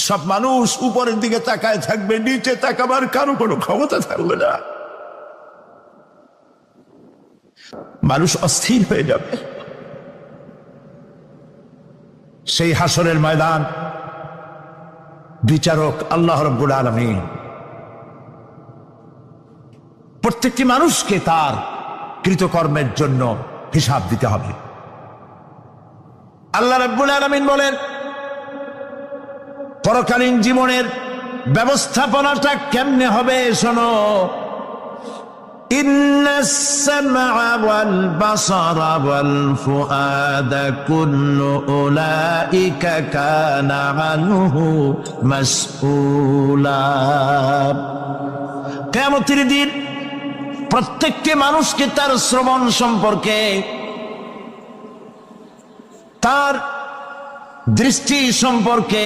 সব মানুষ উপরের দিকে তাকায় থাকবে, নিচে তাকাবার কারো কোনো ক্ষমতা থাকবে না। মানুষ অস্থির হয়ে যাবে। সেই হাসরের ময়দান, বিচারক আল্লাহ রাব্বুল আলামিন প্রত্যেকটি মানুষকে তার কৃতকর্মের জন্য হিসাব দিতে হবে। আল্লাহ রাব্বুল আলামিন বলেন, পরকালীন জীবনের ব্যবস্থাপনাটা কেমনে হবে শোনো। ইন্নাস সামআ ওয়াল বাসারা ওয়াল ফুআদা কুল্লু উলাইকা কানা আনহু মাসউলা। কিয়ামতের দিন প্রত্যেকটি মানুষকে তার শ্রবণ সম্পর্কে, তার দৃষ্টি সম্পর্কে,